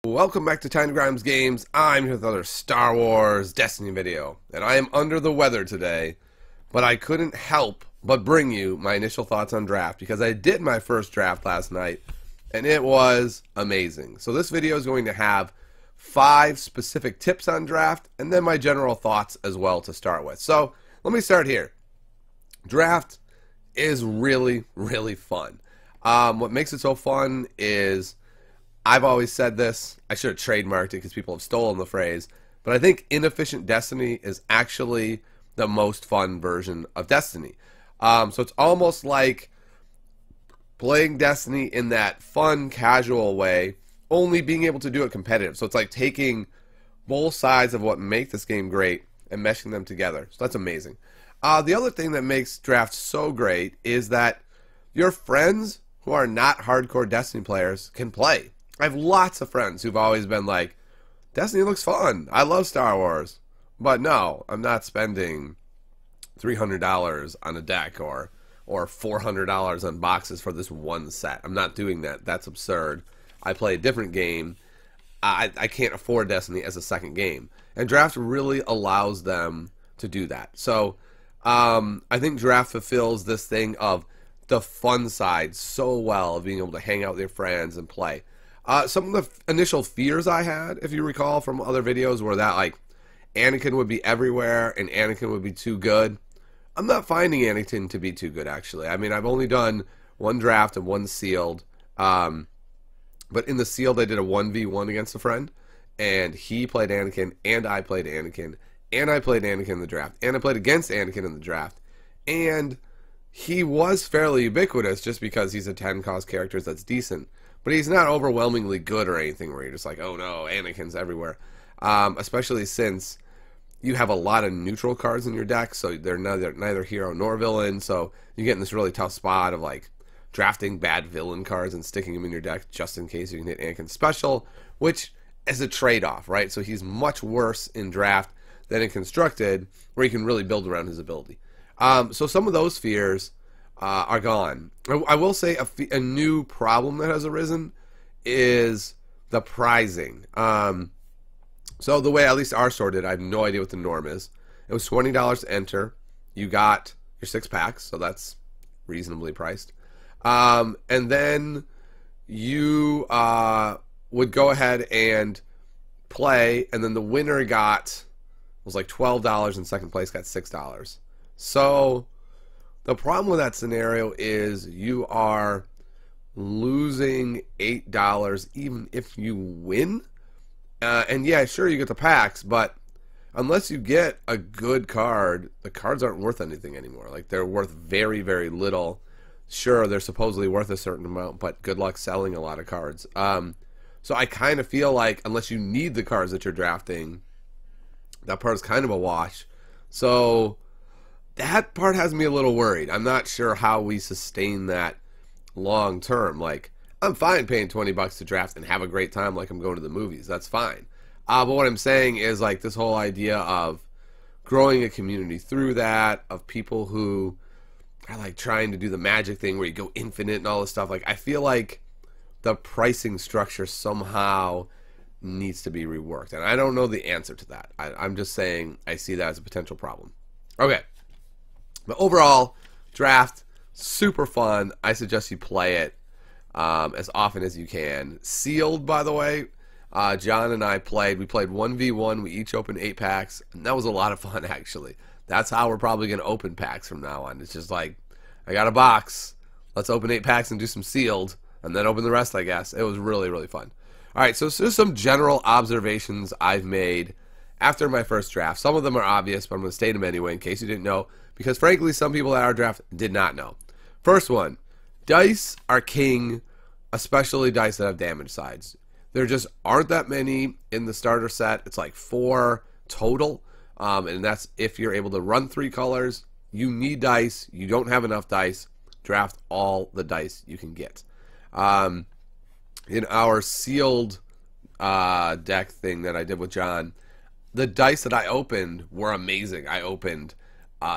Welcome back to Tiny Grimes Games. I'm here with another Star Wars Destiny video, and I am under the weather today, but I couldn't help but bring you my initial thoughts on draft because I did my first draft last night, and it was amazing. So this video is going to have 5 specific tips on draft, and then my general thoughts as well to start with. So let me start here. Draft is really, really fun. What makes it so fun is, I've always said this, I should have trademarked it because people have stolen the phrase, but I think inefficient Destiny is actually the most fun version of Destiny. So it's almost like playing Destiny in that fun, casual way, only being able to do it competitive. So it's like taking both sides of what make this game great and meshing them together. So that's amazing. The other thing that makes draft so great is that your friends who are not hardcore Destiny players can play. I have lots of friends who've always been like, Destiny looks fun. I love Star Wars. But no, I'm not spending $300 on a deck or $400 on boxes for this one set. I'm not doing that. That's absurd. I play a different game. I can't afford Destiny as a second game. And Draft really allows them to do that. So I think Draft fulfills this thing of the fun side so well, of being able to hang out with your friends and play. Some of the initial fears I had, if you recall from other videos, were that like Anakin would be everywhere and Anakin would be too good. I'm not finding Anakin to be too good, actually. I mean, I've only done one draft and one sealed. But in the sealed, I did a 1v1 against a friend, and he played Anakin, and I played Anakin, and I played Anakin in the draft, and I played against Anakin in the draft. And he was fairly ubiquitous just because he's a 10 cost character that's decent. But he's not overwhelmingly good or anything where you're just like, oh no, Anakin's everywhere. Especially since you have a lot of neutral cards in your deck, so they're neither hero nor villain, so you get in this really tough spot of like drafting bad villain cards and sticking them in your deck just in case you can hit Anakin special, which is a trade-off, right? So he's much worse in draft than in constructed, where you can really build around his ability. So some of those fears are gone. I will say a new problem that has arisen is the pricing. So the way at least our store did, I have no idea what the norm is. It was $20 to enter. You got your 6 packs, so that's reasonably priced. And then you would go ahead and play, and then the winner was like $12, and second place got $6. So the problem with that scenario is you are losing $8 even if you win. And yeah, sure, you get the packs, but unless you get a good card, the cards aren't worth anything anymore. Like, they're worth very, very little. Sure, they're supposedly worth a certain amount, but good luck selling a lot of cards. So I kind of feel like unless you need the cards that you're drafting, that part is kind of a wash. So that part has me a little worried. I'm not sure how we sustain that long term. Like, I'm fine paying $20 to draft and have a great time like I'm going to the movies. That's fine. But what I'm saying is, like, this whole idea of growing a community through that, of people who are like trying to do the magic thing where you go infinite and all this stuff. Like, I feel like the pricing structure somehow needs to be reworked. And I don't know the answer to that. I'm just saying I see that as a potential problem. Okay. But overall, draft, super fun. I suggest you play it as often as you can. Sealed, by the way, John and I played. We played 1v1. We each opened 8 packs, and that was a lot of fun, actually. That's how we're probably going to open packs from now on. It's just like, I got a box. Let's open 8 packs and do some sealed, and then open the rest, I guess. It was really, really fun. All right, so just some general observations I've made after my first draft. Some of them are obvious, but I'm going to state them anyway in case you didn't know, because frankly, some people at our draft did not know. First one, dice are king, especially dice that have damage sides. There just aren't that many in the starter set. It's like 4 total, and that's if you're able to run 3 colors. You need dice. You don't have enough dice. Draft all the dice you can get. In our sealed deck thing that I did with John, the dice that I opened were amazing. I opened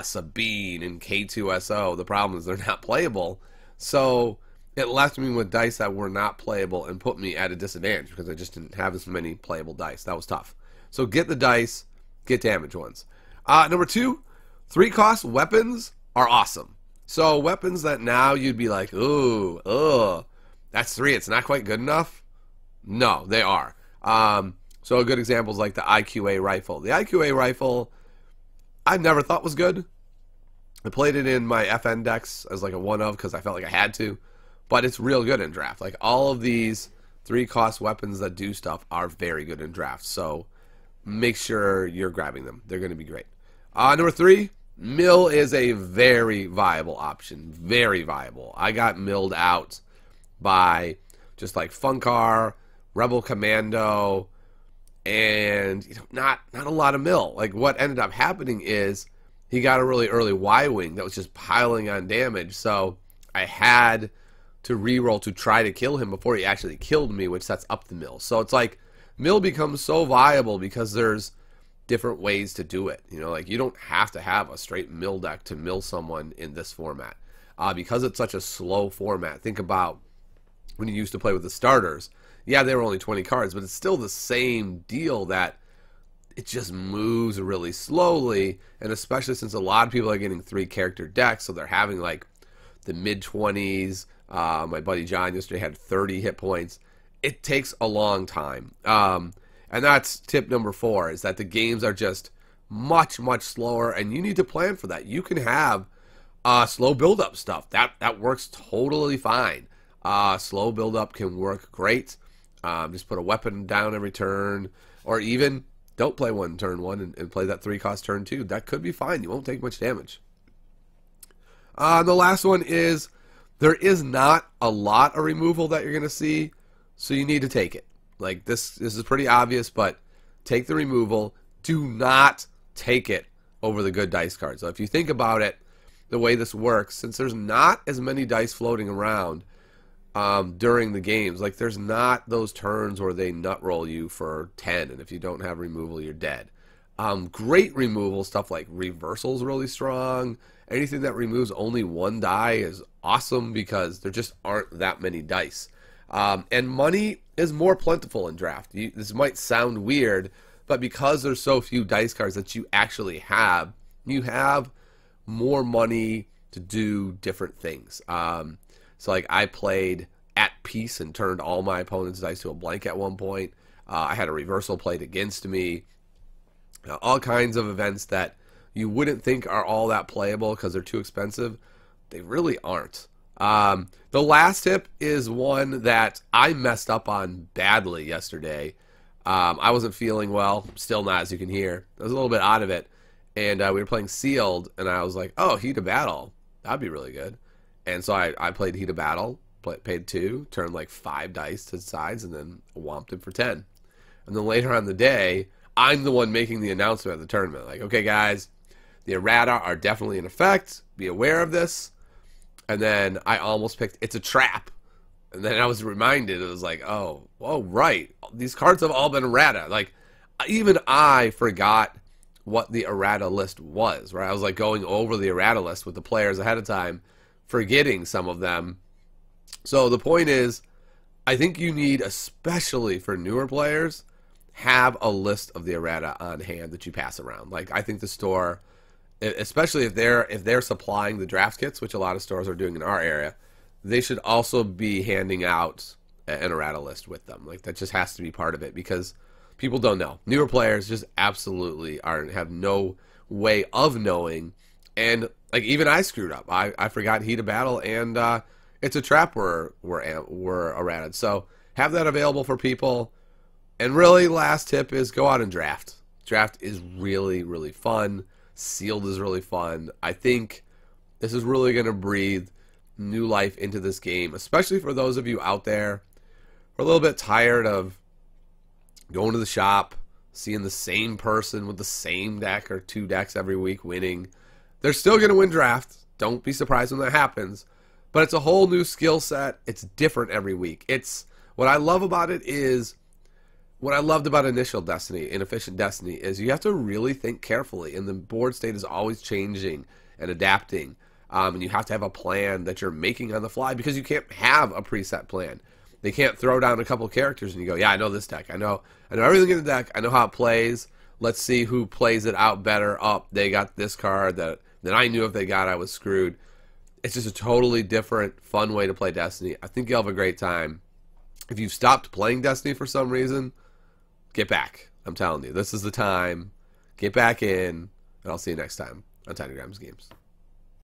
Sabine and K2SO. The problem is they're not playable. So it left me with dice that were not playable and put me at a disadvantage because I just didn't have as many playable dice. That was tough. So get the dice, get damage ones. Number 2, 3-cost weapons are awesome. So weapons that now you'd be like, ooh, ugh, that's 3. It's not quite good enough. No, they are. So a good example is like the IQA rifle. The IQA rifle, I never thought was good. I played it in my FN decks as like a one of because I felt like I had to. But it's real good in draft. Like all of these 3-cost weapons that do stuff are very good in draft. So make sure you're grabbing them. They're going to be great. Number 3, mill is a very viable option. Very viable. I got milled out by just like Funkar, Rebel Commando, and not a lot of mill. Like what ended up happening is he got a really early Y-Wing that was just piling on damage. So I had to reroll to try to kill him before he actually killed me, which sets up the mill. So it's like mill becomes so viable because there's different ways to do it. Like you don't have to have a straight mill deck to mill someone in this format. Because it's such a slow format. Think about when you used to play with the starters. Yeah, they were only 20 cards, but it's still the same deal that it just moves really slowly, and especially since a lot of people are getting 3-character decks, so they're having like the mid-20s. My buddy John yesterday had 30 hit points. It takes a long time. And that's tip number 4, is that the games are just much, much slower, and you need to plan for that. You can have slow build-up stuff. That works totally fine. Slow build-up can work great. Just put a weapon down every turn, or even don't play one turn 1 and play that 3-cost turn 2. That could be fine. You won't take much damage. The last one is there is not a lot of removal that you're going to see, so you need to take it. Like this is pretty obvious, but take the removal. Do not take it over the good dice cards. So if you think about it, the way this works, since there's not as many dice floating around during the games, like there's not those turns where they nut roll you for 10, and if you don't have removal, you're dead. Great removal stuff like reversal is really strong. Anything that removes only 1 die is awesome because there just aren't that many dice. And money is more plentiful in draft. This might sound weird, but because there's so few dice cards that you actually have, you have more money to do different things. So like I played at peace and turned all my opponent's dice to a blank at one point. I had a reversal played against me. All kinds of events that you wouldn't think are all that playable because they're too expensive. They really aren't. The last tip is one that I messed up on badly yesterday. I wasn't feeling well, still not, as you can hear. I was a little bit out of it, and we were playing Sealed, and I was like, oh, Heat of Battle. That'd be really good. And so I played Heat of Battle, paid 2, turned like 5 dice to the sides, and then whomped him for 10. And then later on in the day, I'm the one making the announcement at the tournament. Like, okay, guys, the errata are definitely in effect. Be aware of this. And then I almost picked It's a Trap. And then I was reminded, it was like, oh, right. These cards have all been errata. Like, even I forgot what the errata list was, right? I was like going over the errata list with the players ahead of time, forgetting some of them. So the point is, I think you need, especially for newer players, have a list of the errata on hand that you pass around. Like, I think the store, especially if they're supplying the draft kits, which a lot of stores are doing in our area, they should also be handing out an errata list with them. Like, that just has to be part of it because people don't know. Newer players just absolutely have no way of knowing. And like, even I screwed up. I forgot Heat of Battle and It's a Trap were errata. So have that available for people. And really, last tip is go out and draft. Draft is really, really fun. Sealed is really fun. I think this is really going to breathe new life into this game, especially for those of you out there who are a little bit tired of going to the shop, seeing the same person with the same deck or 2 decks every week winning. They're still going to win draft. Don't be surprised when that happens. But it's a whole new skill set. It's different every week. What I love about it is, what I loved about Initial Destiny, Inefficient Destiny, is you have to really think carefully, and the board state is always changing and adapting. And you have to have a plan that you're making on the fly because you can't have a preset plan. They can't throw down a couple characters and you go, yeah, I know this deck. I know everything in the deck. I know how it plays. Let's see who plays it out better. Oh, they got this card that I knew if they got, I was screwed. It's just a totally different, fun way to play Destiny. I think you'll have a great time. If you've stopped playing Destiny for some reason, get back. I'm telling you, this is the time. Get back in, and I'll see you next time on Tiny Grams Games.